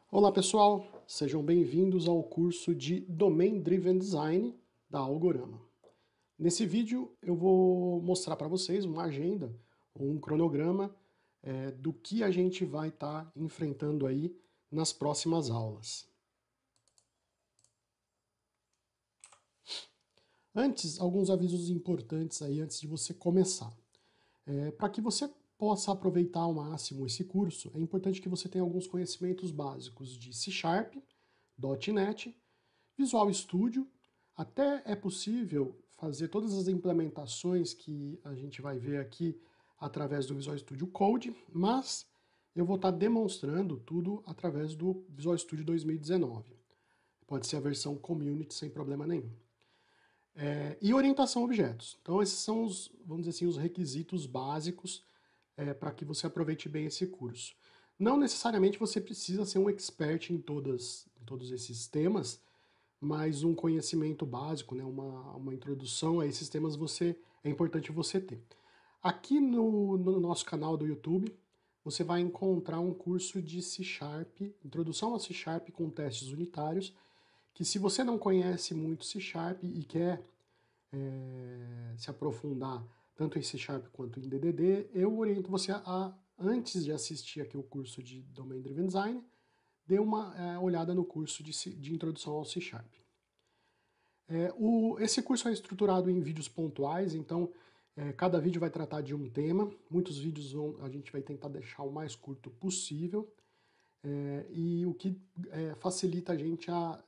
Olá pessoal, sejam bem-vindos ao curso de Domain Driven Design da Algorama. Nesse vídeo eu vou mostrar para vocês uma agenda, ou um cronograma do que a gente vai estar enfrentando aí nas próximas aulas. Antes, alguns avisos importantes aí antes de você começar. Para que você possa aproveitar ao máximo esse curso, é importante que você tenha alguns conhecimentos básicos de C#, .NET, Visual Studio. Até é possível fazer todas as implementações que a gente vai ver aqui através do Visual Studio Code, mas eu vou estar demonstrando tudo através do Visual Studio 2019. Pode ser a versão Community sem problema nenhum. E orientação a objetos. Então esses são os, vamos dizer assim, os requisitos básicos para que você aproveite bem esse curso. Não necessariamente você precisa ser um expert em todos esses temas, mas um conhecimento básico, né, uma introdução a esses temas é importante você ter. Aqui no nosso canal do YouTube, você vai encontrar um curso de C#, Introdução a C# com testes unitários, que se você não conhece muito C# e quer se aprofundar tanto em C# quanto em DDD, eu oriento você antes de assistir aqui o curso de Domain Driven Design, dê uma olhada no curso de Introdução ao C#. Esse curso é estruturado em vídeos pontuais, então cada vídeo vai tratar de um tema. Muitos vídeos a gente vai tentar deixar o mais curto possível, e o que facilita a gente a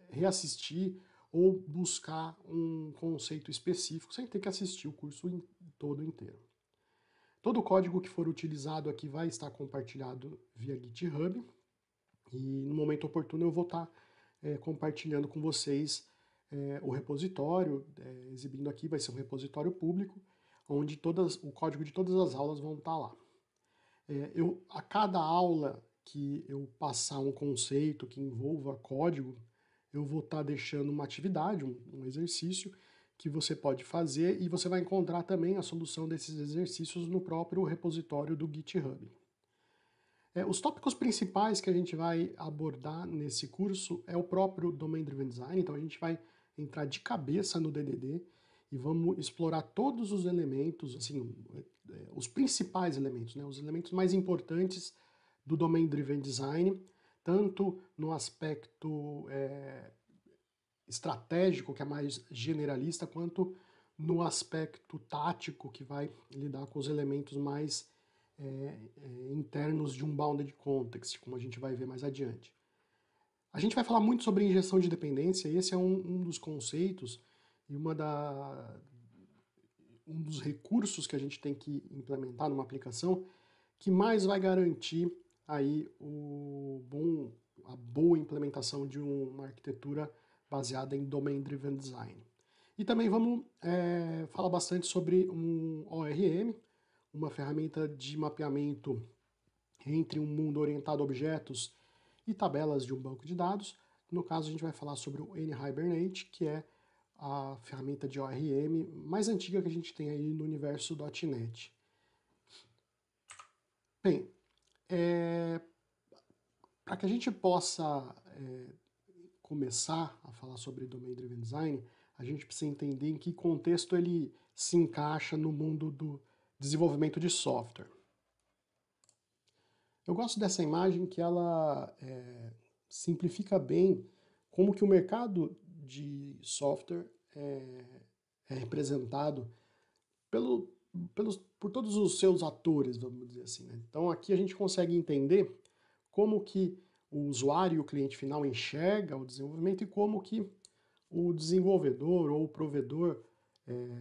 reassistir ou buscar um conceito específico sem ter que assistir o curso todo inteiro. Todo o código que for utilizado aqui vai estar compartilhado via GitHub, e no momento oportuno eu vou estar compartilhando com vocês o repositório, exibindo aqui, vai ser um repositório público, onde o código de todas as aulas vão estar lá. A cada aula que eu passar um conceito que envolva código, eu vou estar deixando uma atividade, um exercício, que você pode fazer, e você vai encontrar também a solução desses exercícios no próprio repositório do GitHub. Os tópicos principais que a gente vai abordar nesse curso é o próprio Domain Driven Design, então a gente vai entrar de cabeça no DDD e vamos explorar todos os elementos, assim, os principais elementos, né, os elementos mais importantes do Domain Driven Design, tanto no aspecto estratégico, que é mais generalista, quanto no aspecto tático, que vai lidar com os elementos mais internos de um bounded context, como a gente vai ver mais adiante. A gente vai falar muito sobre injeção de dependência, e esse é um dos conceitos e um dos recursos que a gente tem que implementar numa aplicação que mais vai garantir aí a boa implementação de uma arquitetura baseada em Domain Driven Design. E também vamos falar bastante sobre um ORM, uma ferramenta de mapeamento entre um mundo orientado a objetos e tabelas de um banco de dados. No caso, a gente vai falar sobre o NHibernate, que é a ferramenta de ORM mais antiga que a gente tem aí no universo .NET. Bem, para que a gente possa começar a falar sobre Domain Driven Design, a gente precisa entender em que contexto ele se encaixa no mundo do desenvolvimento de software. Eu gosto dessa imagem que ela simplifica bem como que o mercado de software é representado por todos os seus atores, vamos dizer assim, né? Então aqui a gente consegue entender como que o usuário e o cliente final enxerga o desenvolvimento e como que o desenvolvedor ou o provedor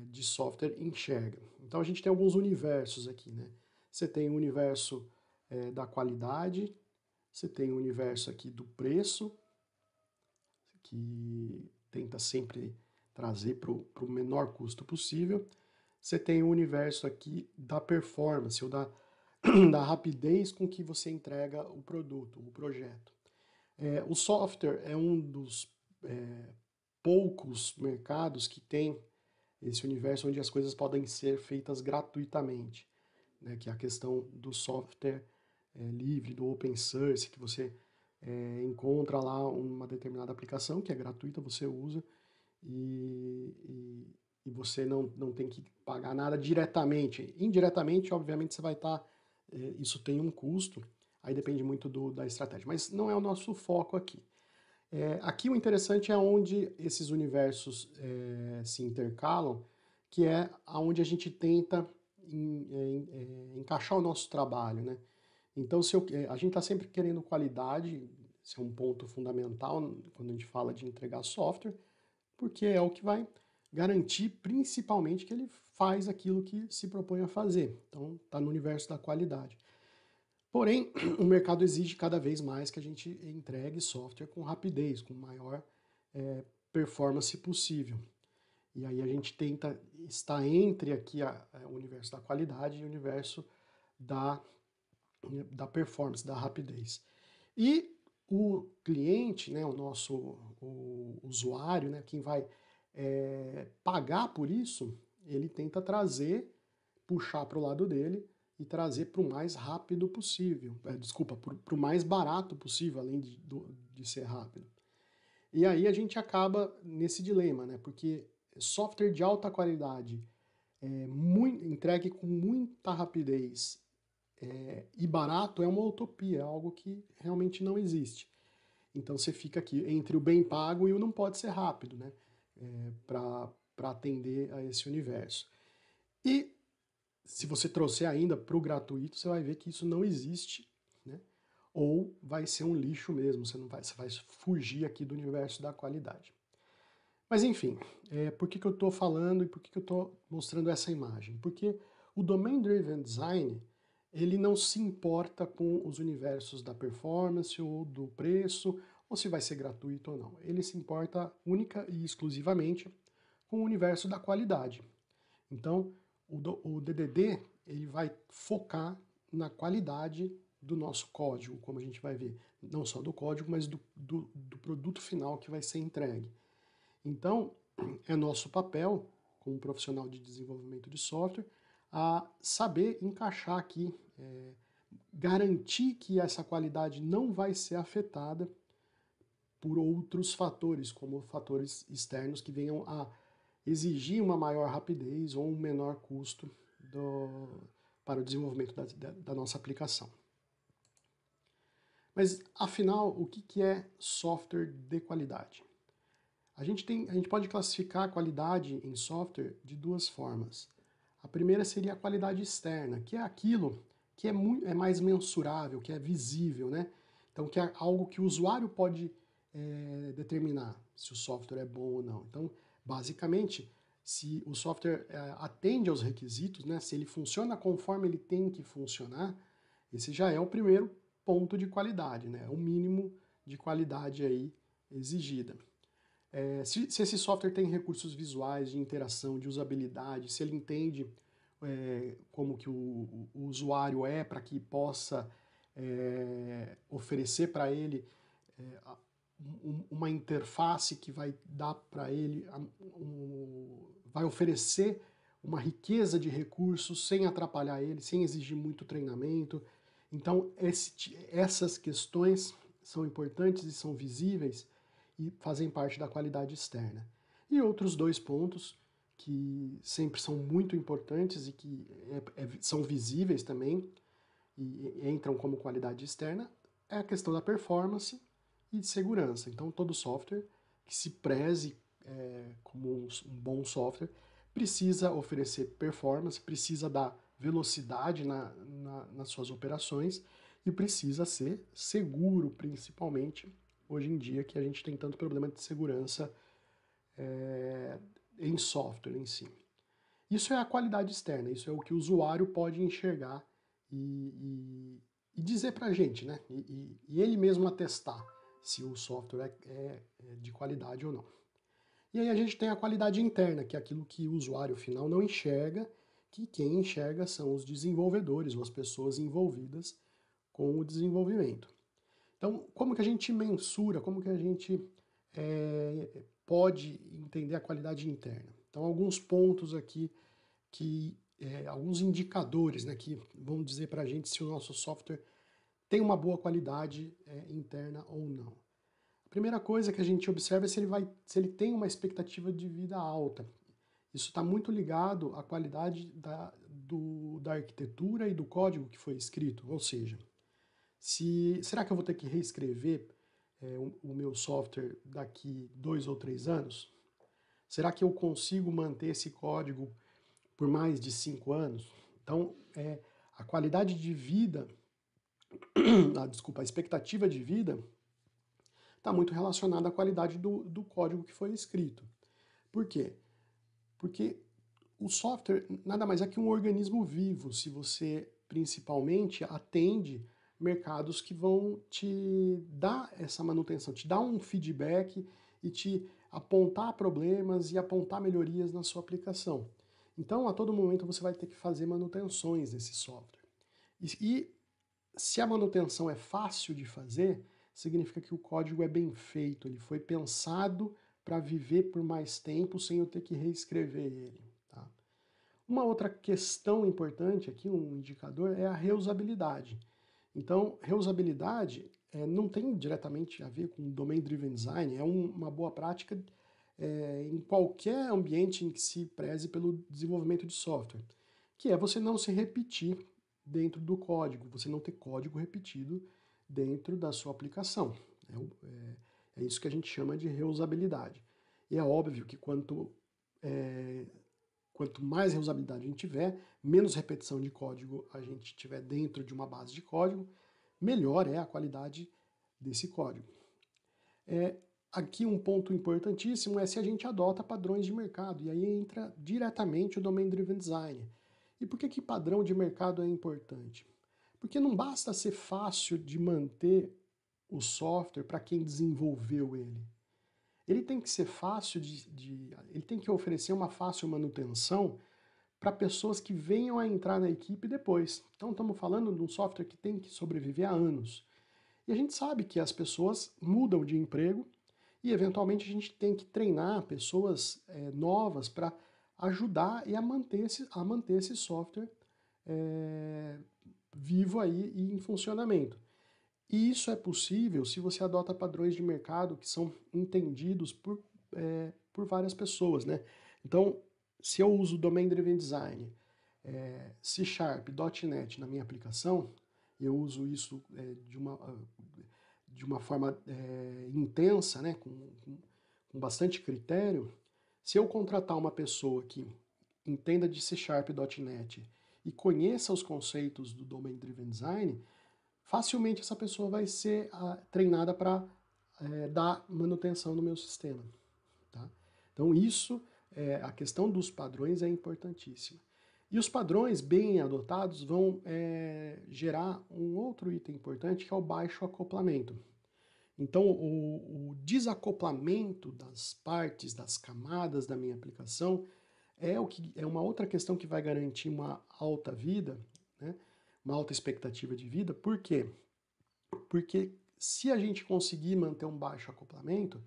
de software enxerga. Então a gente tem alguns universos aqui, né? Você tem o universo da qualidade, você tem o universo aqui do preço, que tenta sempre trazer para o menor custo possível. Você tem o universo aqui da performance, ou da rapidez com que você entrega o produto, o projeto. O software é um dos poucos mercados que tem esse universo onde as coisas podem ser feitas gratuitamente, né, que é a questão do software livre, do open source, que você encontra lá uma determinada aplicação que é gratuita, você usa e você não tem que pagar nada diretamente. Indiretamente, obviamente, você vai estar... isso tem um custo, aí depende muito da estratégia, mas não é o nosso foco aqui. Aqui o interessante é onde esses universos se intercalam, que é onde a gente tenta encaixar o nosso trabalho, né? Então, a gente está sempre querendo qualidade, esse é um ponto fundamental quando a gente fala de entregar software, porque é o que vai garantir principalmente que ele faz aquilo que se propõe a fazer. Então, está no universo da qualidade. Porém, o mercado exige cada vez mais que a gente entregue software com rapidez, com maior performance possível. E aí a gente tenta estar entre aqui o universo da qualidade e o universo da performance, da rapidez. E o cliente, né, o usuário, né, quem vai pagar por isso, ele tenta puxar para o lado dele e trazer para o mais rápido possível. Desculpa, para o mais barato possível, além de ser rápido. E aí a gente acaba nesse dilema, né, porque software de alta qualidade, entregue com muita rapidez e barato é uma utopia, é algo que realmente não existe. Então você fica aqui entre o bem pago e o não pode ser rápido, né? Para atender a esse universo. E se você trouxer ainda para o gratuito, você vai ver que isso não existe, né? Ou vai ser um lixo mesmo, você vai fugir aqui do universo da qualidade. Mas enfim, por que eu estou falando e por que eu estou mostrando essa imagem? Porque o Domain Driven Design, ele não se importa com os universos da performance ou do preço, ou se vai ser gratuito ou não. Ele se importa única e exclusivamente com o universo da qualidade. Então, o DDD, ele vai focar na qualidade do nosso código, como a gente vai ver. Não só do código, mas do produto final que vai ser entregue. Então, é nosso papel, como profissional de desenvolvimento de software, a saber encaixar aqui, garantir que essa qualidade não vai ser afetada por outros fatores, como fatores externos que venham a exigir uma maior rapidez ou um menor custo para o desenvolvimento da nossa aplicação. Mas, afinal, o que é software de qualidade? A gente pode classificar a qualidade em software de duas formas. A primeira seria a qualidade externa, que é aquilo que é mais mensurável, que é visível, né? Então, que é algo que o usuário pode determinar se o software é bom ou não. Então, basicamente, se o software atende aos requisitos, né? Se ele funciona conforme ele tem que funcionar, esse já é o primeiro ponto de qualidade, né? O mínimo de qualidade aí exigida. Se esse software tem recursos visuais, de interação, de usabilidade, se ele entende como que o usuário para que possa oferecer para ele uma interface que vai dar para ele, vai oferecer uma riqueza de recursos sem atrapalhar ele, sem exigir muito treinamento. Então, essas questões são importantes e são visíveis e fazem parte da qualidade externa. E outros dois pontos que sempre são muito importantes e que são visíveis também e entram como qualidade externa é a questão da performance e de segurança. Então, todo software que se preze como um bom software precisa oferecer performance, precisa dar velocidade nas suas operações e precisa ser seguro, principalmente hoje em dia que a gente tem tanto problema de segurança em software em si. Isso é a qualidade externa, isso é o que o usuário pode enxergar e dizer para a gente, né? E ele mesmo atestar se o software é de qualidade ou não. E aí a gente tem a qualidade interna, que é aquilo que o usuário final não enxerga, que quem enxerga são os desenvolvedores ou as pessoas envolvidas com o desenvolvimento. Então, como que a gente mensura, como que a gente pode entender a qualidade interna? Então, alguns pontos aqui, alguns indicadores, né, que vão dizer para a gente se o nosso software tem uma boa qualidade interna ou não. A primeira coisa que a gente observa é se ele tem uma expectativa de vida alta. Isso está muito ligado à qualidade da arquitetura e do código que foi escrito, ou seja, será que eu vou ter que reescrever o meu software daqui 2 ou 3 anos? Será que eu consigo manter esse código por mais de 5 anos? Então, a qualidade de vida, a expectativa de vida está muito relacionada à qualidade do código que foi escrito. Por quê? Porque o software nada mais é que um organismo vivo, se você principalmente atende mercados que vão te dar essa manutenção, te dar um feedback e te apontar problemas e apontar melhorias na sua aplicação. Então, a todo momento você vai ter que fazer manutenções desse software. E se a manutenção é fácil de fazer, significa que o código é bem feito, ele foi pensado para viver por mais tempo sem eu ter que reescrever ele. Tá? Uma outra questão importante aqui, um indicador, é a reusabilidade. Então, reusabilidade não tem diretamente a ver com Domain Driven Design, é uma boa prática em qualquer ambiente em que se preze pelo desenvolvimento de software, que é você não se repetir dentro do código, você não ter código repetido dentro da sua aplicação. É isso que a gente chama de reusabilidade. E é óbvio que quanto mais reusabilidade a gente tiver, menos repetição de código a gente tiver dentro de uma base de código, melhor é a qualidade desse código. Aqui um ponto importantíssimo é se a gente adota padrões de mercado, e aí entra diretamente o Domain Driven Design. E por que padrão de mercado é importante? Porque não basta ser fácil de manter o software para quem desenvolveu ele. Ele tem que ser fácil ele tem que oferecer uma fácil manutenção para pessoas que venham a entrar na equipe depois. Então estamos falando de um software que tem que sobreviver há anos. E a gente sabe que as pessoas mudam de emprego e eventualmente a gente tem que treinar pessoas novas para ajudar e a manter esse software vivo aí e em funcionamento. E isso é possível se você adota padrões de mercado que são entendidos por várias pessoas, né? Então, se eu uso Domain Driven Design, C Sharp, .NET na minha aplicação, eu uso isso de uma forma intensa, né? Com bastante critério. Se eu contratar uma pessoa que entenda de C Sharp e .NET e conheça os conceitos do Domain Driven Design, facilmente essa pessoa vai ser treinada para dar manutenção no meu sistema. Tá? Então a questão dos padrões é importantíssima. E os padrões bem adotados vão gerar um outro item importante, que é o baixo acoplamento. Então o desacoplamento das partes, das camadas da minha aplicação é uma outra questão que vai garantir uma alta vida, né? Uma alta expectativa de vida. Por quê? Porque se a gente conseguir manter um baixo acoplamento,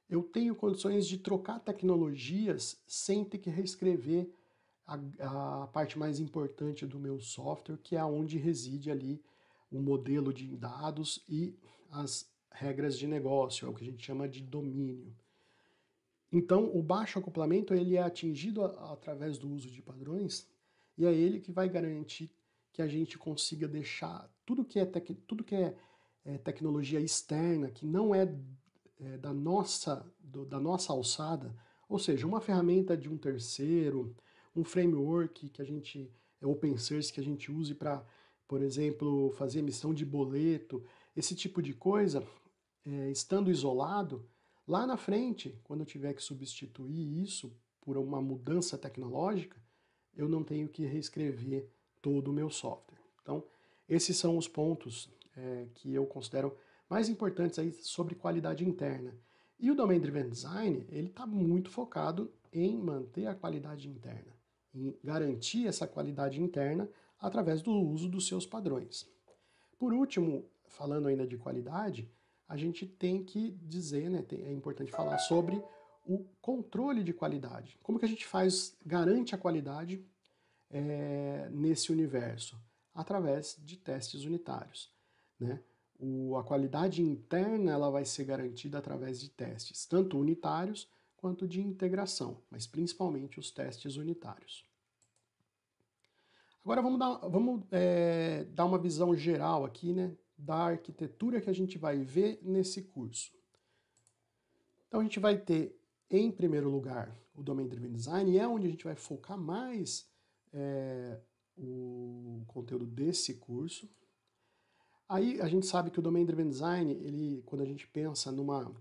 eu tenho condições de trocar tecnologias sem ter que reescrever a parte mais importante do meu software, que é onde reside ali o modelo de dados e as regras de negócio, é o que a gente chama de domínio. Então, o baixo acoplamento ele é atingido através do uso de padrões e é ele que vai garantir que a gente consiga deixar tudo que é tecnologia externa, que não da nossa alçada, ou seja, uma ferramenta de um terceiro, um framework que a gente open source que a gente use para, por exemplo, fazer emissão de boleto, esse tipo de coisa, estando isolado, lá na frente, quando eu tiver que substituir isso por uma mudança tecnológica, eu não tenho que reescrever todo o meu software. Então, esses são os pontos que eu considero mais importantes aí sobre qualidade interna. E o Domain Driven Design, ele está muito focado em manter a qualidade interna, em garantir essa qualidade interna através do uso dos seus padrões. Por último, falando ainda de qualidade, a gente tem que dizer, né, é importante falar sobre o controle de qualidade. Como que a gente garante a qualidade nesse universo? Através de testes unitários. né? A qualidade interna ela vai ser garantida através de testes, tanto unitários quanto de integração, mas principalmente os testes unitários. Agora vamos dar uma visão geral aqui, né, da arquitetura que a gente vai ver nesse curso. Então a gente vai ter, em primeiro lugar, o Domain Driven Design, e é onde a gente vai focar mais o conteúdo desse curso. Aí a gente sabe que o Domain Driven Design, quando a gente pensa numa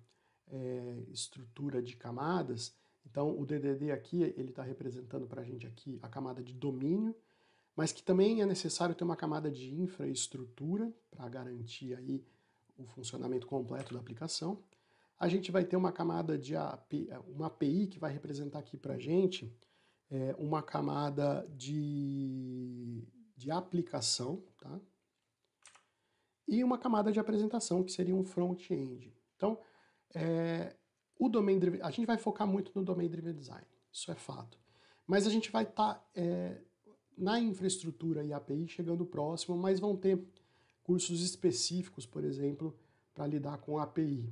estrutura de camadas, então o DDD aqui, ele está representando para a gente aqui a camada de domínio, mas que também é necessário ter uma camada de infraestrutura para garantir aí o funcionamento completo da aplicação. A gente vai ter uma camada de uma API que vai representar aqui para a gente uma camada de aplicação, tá? E uma camada de apresentação, que seria um front-end. Então, a gente vai focar muito no Domain Driven Design, isso é fato. Mas a gente vai estar na infraestrutura e API chegando próximo, mas vão ter cursos específicos, por exemplo, para lidar com a API.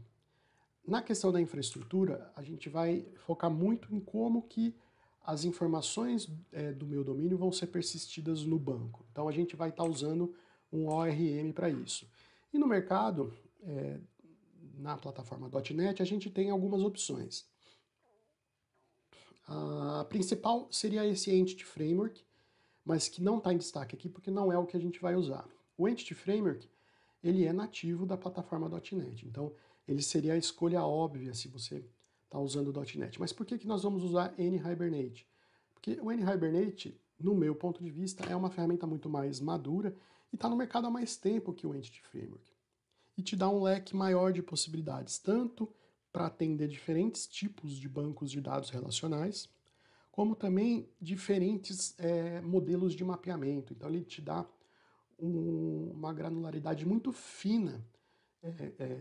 Na questão da infraestrutura, a gente vai focar muito em como que as informações do meu domínio vão ser persistidas no banco. Então a gente vai estar usando um ORM para isso. E no mercado, na plataforma .NET, a gente tem algumas opções. A principal seria esse Entity Framework, mas que não está em destaque aqui porque não é o que a gente vai usar. O Entity Framework, ele é nativo da plataforma .NET, então ele seria a escolha óbvia se você está usando o .NET. Mas por que nós vamos usar NHibernate? Porque o NHibernate, no meu ponto de vista, é uma ferramenta muito mais madura e está no mercado há mais tempo que o Entity Framework. E te dá um leque maior de possibilidades, tanto para atender diferentes tipos de bancos de dados relacionais, como também diferentes modelos de mapeamento. Então ele te dá uma granularidade muito fina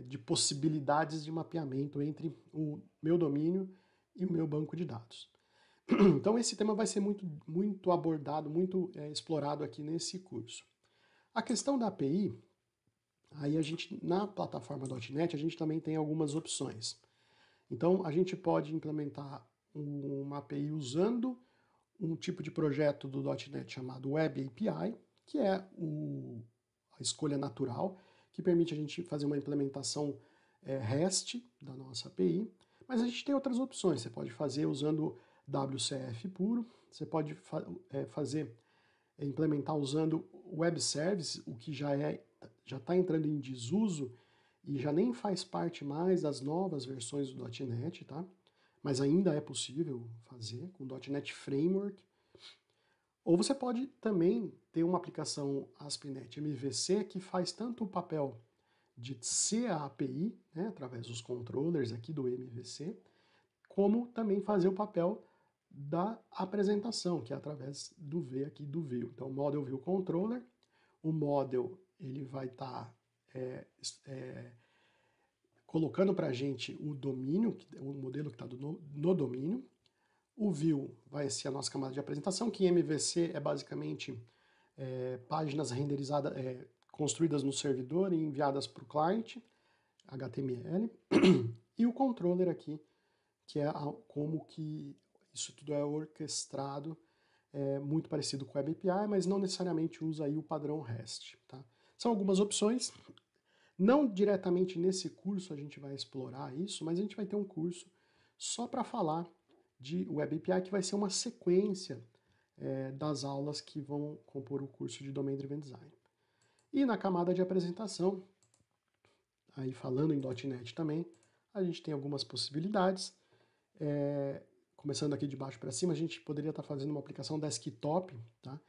de possibilidades de mapeamento entre o meu domínio e o meu banco de dados. Então esse tema vai ser muito abordado, muito explorado aqui nesse curso. A questão da API, aí na plataforma .NET, a gente também tem algumas opções. Então a gente pode implementar uma API usando um tipo de projeto do .NET chamado Web API, que é a escolha natural, que permite a gente fazer uma implementação REST da nossa API, mas a gente tem outras opções. Você pode fazer usando WCF puro, você pode implementar usando Web Service, o que já está entrando em desuso e já nem faz parte mais das novas versões do .NET, tá? Mas ainda é possível fazer com o .NET Framework. Ou você pode também ter uma aplicação ASP.NET MVC que faz tanto o papel de ser a API, né, através dos controllers aqui do MVC, como também fazer o papel da apresentação, que é através do V aqui do View. Então, o Model View Controller, o Model ele vai estar colocando para a gente o domínio, o modelo que está no domínio. O View vai ser a nossa camada de apresentação, que em MVC é basicamente páginas renderizadas, construídas no servidor e enviadas para o cliente, HTML. E o controller aqui, que é como que isso tudo é orquestrado, muito parecido com o Web API, mas não necessariamente usa aí o padrão REST. Tá? São algumas opções. Não diretamente nesse curso a gente vai explorar isso, mas a gente vai ter um curso só para falar de Web API, que vai ser uma sequência das aulas que vão compor o curso de Domain Driven Design. E na camada de apresentação, aí falando em .NET também, a gente tem algumas possibilidades. Começando aqui de baixo para cima, a gente poderia estar fazendo uma aplicação desktop, tá?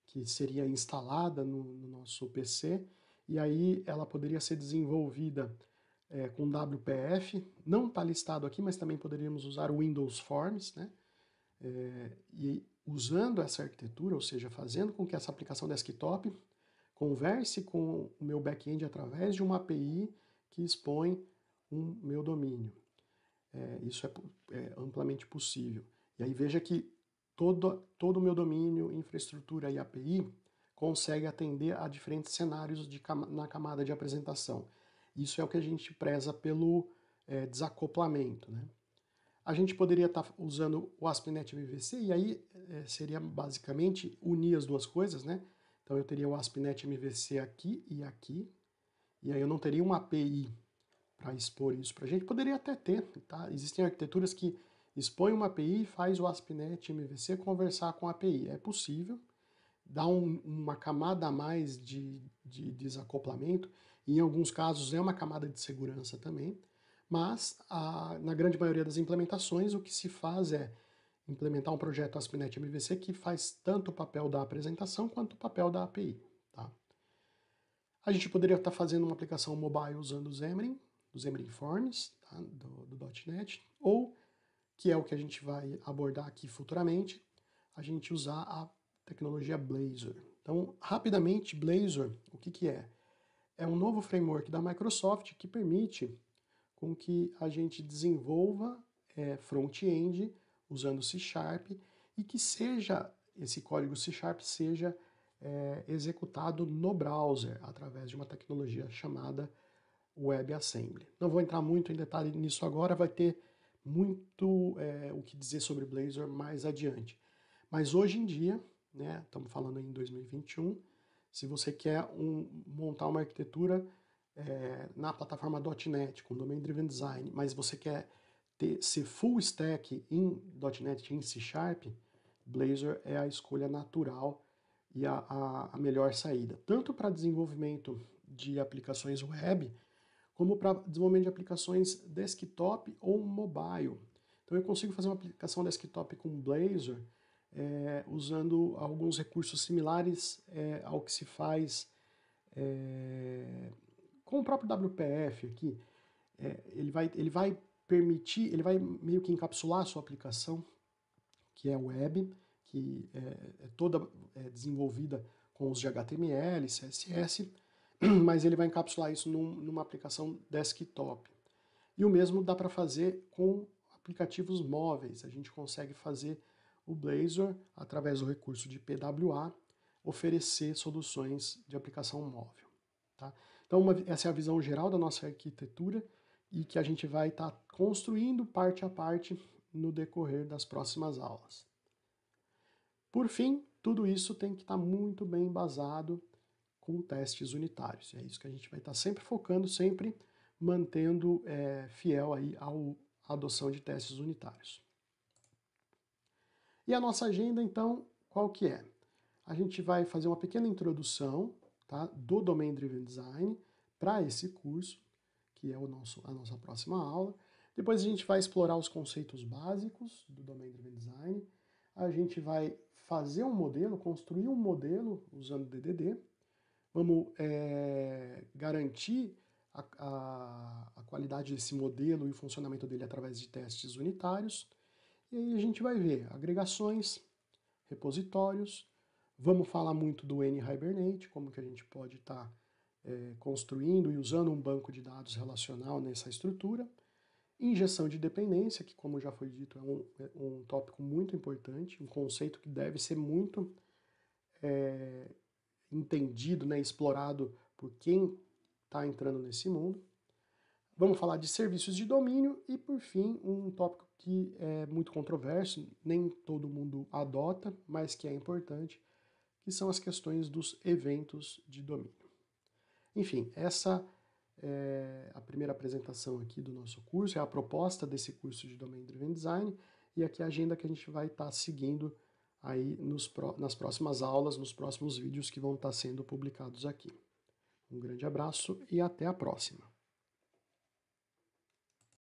Que seria instalada no nosso PC, e aí ela poderia ser desenvolvida com WPF, não está listado aqui, mas também poderíamos usar o Windows Forms, né? E usando essa arquitetura, ou seja, fazendo com que essa aplicação desktop converse com o meu back-end através de uma API que expõe um meu domínio. Isso é amplamente possível. E aí veja que todo o meu domínio, infraestrutura e API consegue atender a diferentes cenários na camada de apresentação. Isso é o que a gente preza pelo desacoplamento, né? A gente poderia estar usando o ASP.NET MVC, e aí seria basicamente unir as duas coisas, né? Então eu teria o ASP.NET MVC aqui, e aí eu não teria uma API para expor isso para a gente. Poderia até ter, tá? Existem arquiteturas que expõem uma API e faz o ASP.NET MVC conversar com a API. É possível, dá uma camada a mais de desacoplamento, e em alguns casos é uma camada de segurança também, mas na grande maioria das implementações o que se faz é implementar um projeto ASP.NET MVC que faz tanto o papel da apresentação quanto o papel da API. Tá? A gente poderia estar fazendo uma aplicação mobile usando o Xamarin, os Xamarin Forms, tá? do .NET, ou, que é o que a gente vai abordar aqui futuramente, a gente usar a tecnologia Blazor. Então, rapidamente, Blazor, o que é? É um novo framework da Microsoft que permite com que a gente desenvolva front-end usando C# e que esse código C# seja executado no browser através de uma tecnologia chamada WebAssembly. Não vou entrar muito em detalhe nisso agora, vai ter muito o que dizer sobre Blazor mais adiante. Mas hoje em dia, né, estamos falando em 2021, se você quer montar uma arquitetura na plataforma .NET, com Domain Driven Design, mas você quer ser full stack em .NET, em C#, Blazor é a escolha natural e a melhor saída, tanto para desenvolvimento de aplicações web, como para desenvolvimento de aplicações desktop ou mobile. Então eu consigo fazer uma aplicação desktop com Blazor usando alguns recursos similares ao que se faz com o próprio WPF aqui. Ele vai permitir, ele vai meio que encapsular a sua aplicação, que é web, que é toda desenvolvida com os de HTML, CSS, mas ele vai encapsular isso numa aplicação desktop. E o mesmo dá para fazer com aplicativos móveis. A gente consegue fazer o Blazor, através do recurso de PWA, oferecer soluções de aplicação móvel. Tá? Então essa é a visão geral da nossa arquitetura e que a gente vai estar construindo parte a parte no decorrer das próximas aulas. Por fim, tudo isso tem que estar muito bem embasado com testes unitários. É isso que a gente vai estar sempre focando, sempre mantendo fiel aí à adoção de testes unitários. E a nossa agenda, então, qual que é? A gente vai fazer uma pequena introdução, tá, do Domain Driven Design para esse curso, que é a nossa próxima aula. Depois a gente vai explorar os conceitos básicos do Domain Driven Design. A gente vai fazer um modelo, construir um modelo usando DDD. Vamos garantir a qualidade desse modelo e o funcionamento dele através de testes unitários. E aí a gente vai ver agregações, repositórios, vamos falar muito do N-Hibernate, como que a gente pode estar construindo e usando um banco de dados relacional nessa estrutura. Injeção de dependência, que como já foi dito é um tópico muito importante, um conceito que deve ser muito entendido, né, explorado por quem está entrando nesse mundo. Vamos falar de serviços de domínio e, por fim, um tópico que é muito controverso, nem todo mundo adota, mas que é importante, que são as questões dos eventos de domínio. Enfim, essa é a primeira apresentação aqui do nosso curso, é a proposta desse curso de Domain Driven Design, e aqui a agenda que a gente vai estar seguindo aí nas próximas aulas, nos próximos vídeos que vão estar sendo publicados aqui. Um grande abraço e até a próxima!